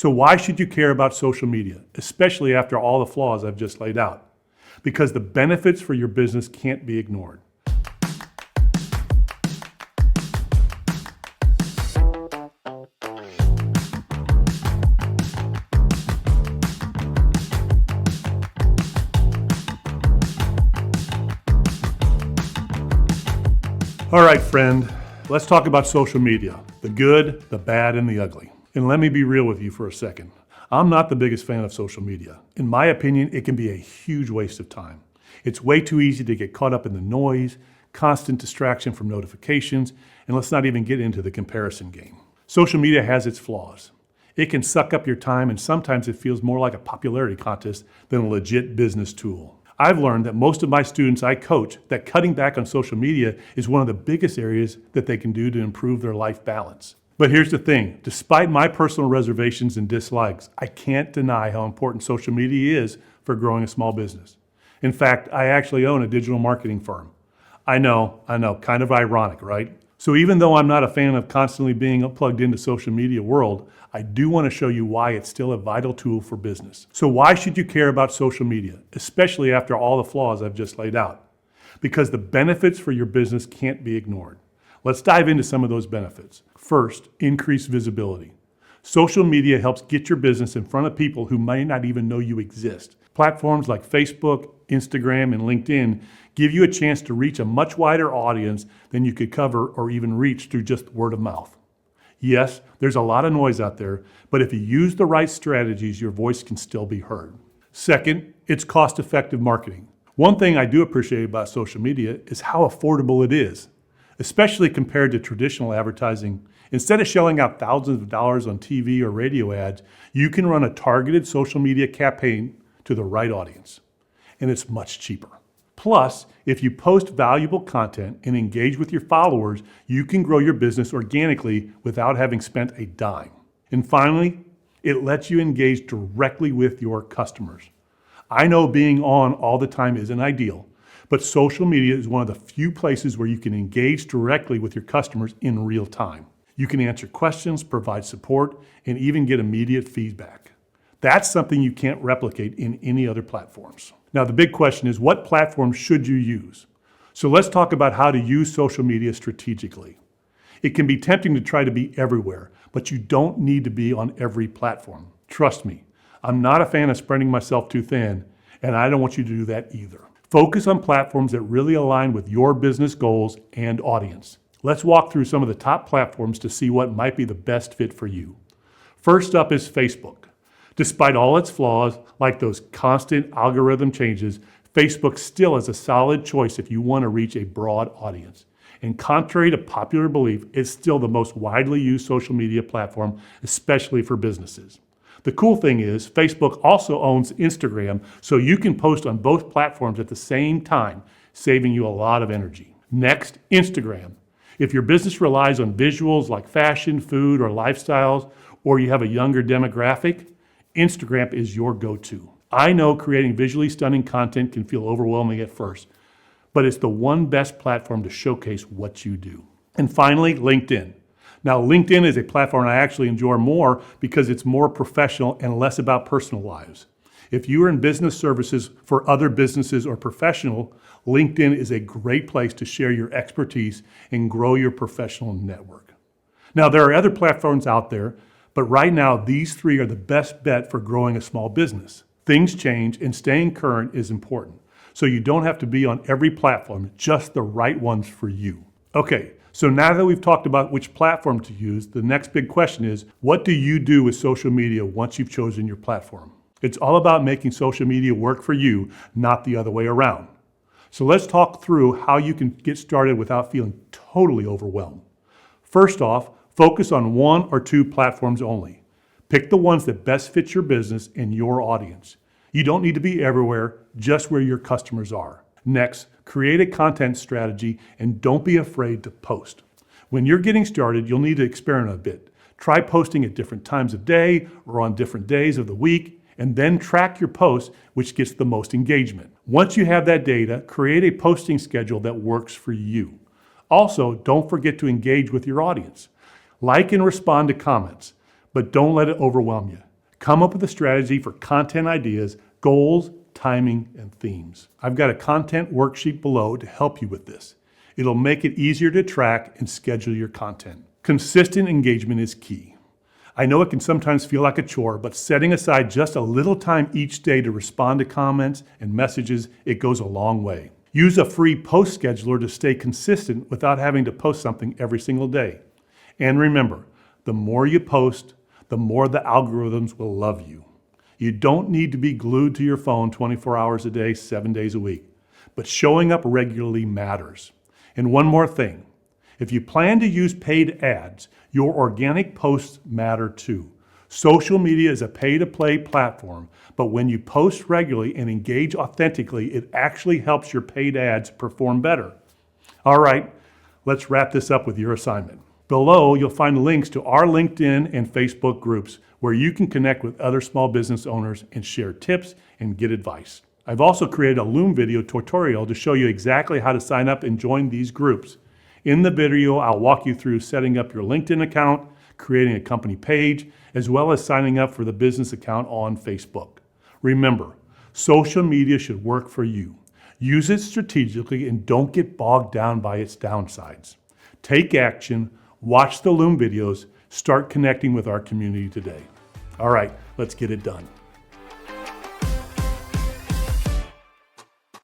So why should you care about social media, especially after all the flaws I've just laid out? Because the benefits for your business can't be ignored. All right, friend, let's talk about social media, the good, the bad, and the ugly. And let me be real with you for a second. I'm not the biggest fan of social media. In my opinion, it can be a huge waste of time. It's way too easy to get caught up in the noise, constant distraction from notifications, and let's not even get into the comparison game. Social media has its flaws. It can suck up your time, and sometimes it feels more like a popularity contest than a legit business tool. I've learned that most of my students I coach that cutting back on social media is one of the biggest areas that they can do to improve their life balance. But here's the thing, despite my personal reservations and dislikes, I can't deny how important social media is for growing a small business. In fact, I actually own a digital marketing firm. I know, kind of ironic, right? So even though I'm not a fan of constantly being plugged into social media world, I do want to show you why it's still a vital tool for business. So why should you care about social media, especially after all the flaws I've just laid out? Because the benefits for your business can't be ignored. Let's dive into some of those benefits. First, increased visibility. Social media helps get your business in front of people who might not even know you exist. Platforms like Facebook, Instagram, and LinkedIn give you a chance to reach a much wider audience than you could cover or even reach through just word of mouth. Yes, there's a lot of noise out there, but if you use the right strategies, your voice can still be heard. Second, it's cost-effective marketing. One thing I do appreciate about social media is how affordable it is, especially compared to traditional advertising. Instead of shelling out thousands of dollars on TV or radio ads, you can run a targeted social media campaign to the right audience, and it's much cheaper. Plus, if you post valuable content and engage with your followers, you can grow your business organically without having spent a dime. And finally, it lets you engage directly with your customers. I know being on all the time isn't ideal, but social media is one of the few places where you can engage directly with your customers in real time. You can answer questions, provide support, and even get immediate feedback. That's something you can't replicate in any other platforms. Now, the big question is, what platform should you use? So let's talk about how to use social media strategically. It can be tempting to try to be everywhere, but you don't need to be on every platform. Trust me, I'm not a fan of spreading myself too thin, and I don't want you to do that either. Focus on platforms that really align with your business goals and audience. Let's walk through some of the top platforms to see what might be the best fit for you. First up is Facebook. Despite all its flaws, like those constant algorithm changes, Facebook still is a solid choice if you want to reach a broad audience. And contrary to popular belief, it's still the most widely used social media platform, especially for businesses. The cool thing is, Facebook also owns Instagram, so you can post on both platforms at the same time, saving you a lot of energy. Next, Instagram. If your business relies on visuals like fashion, food, or lifestyles, or you have a younger demographic, Instagram is your go-to. I know creating visually stunning content can feel overwhelming at first, but it's the one best platform to showcase what you do. And finally, LinkedIn. Now, LinkedIn is a platform I actually enjoy more because it's more professional and less about personal lives. If you are in business services for other businesses or professional, LinkedIn is a great place to share your expertise and grow your professional network. Now, there are other platforms out there, but right now, these three are the best bet for growing a small business. Things change and staying current is important. So you don't have to be on every platform, just the right ones for you. Okay, so now that we've talked about which platform to use, the next big question is, what do you do with social media once you've chosen your platform? It's all about making social media work for you, not the other way around. So let's talk through how you can get started without feeling totally overwhelmed. First off, focus on one or two platforms only. Pick the ones that best fit your business and your audience. You don't need to be everywhere, just where your customers are. Next, create a content strategy and don't be afraid to post. When you're getting started, you'll need to experiment a bit. Try posting at different times of day or on different days of the week, and then track your posts, which gets the most engagement. Once you have that data, create a posting schedule that works for you. Also, don't forget to engage with your audience. Like and respond to comments, but don't let it overwhelm you. Come up with a strategy for content ideas, goals, timing, and themes. I've got a content worksheet below to help you with this. It'll make it easier to track and schedule your content. Consistent engagement is key. I know it can sometimes feel like a chore, but setting aside just a little time each day to respond to comments and messages, it goes a long way. Use a free post scheduler to stay consistent without having to post something every single day. And remember, the more you post, the more the algorithms will love you. You don't need to be glued to your phone 24 hours a day, 7 days a week, but showing up regularly matters. And one more thing, if you plan to use paid ads, your organic posts matter too. Social media is a pay-to-play platform, but when you post regularly and engage authentically, it actually helps your paid ads perform better. All right, let's wrap this up with your assignment. Below, you'll find links to our LinkedIn and Facebook groups where you can connect with other small business owners and share tips and get advice. I've also created a Loom video tutorial to show you exactly how to sign up and join these groups. In the video, I'll walk you through setting up your LinkedIn account, creating a company page, as well as signing up for the business account on Facebook. Remember, social media should work for you. Use it strategically and don't get bogged down by its downsides. Take action, watch the Loom videos, start connecting with our community today. All right, let's get it done.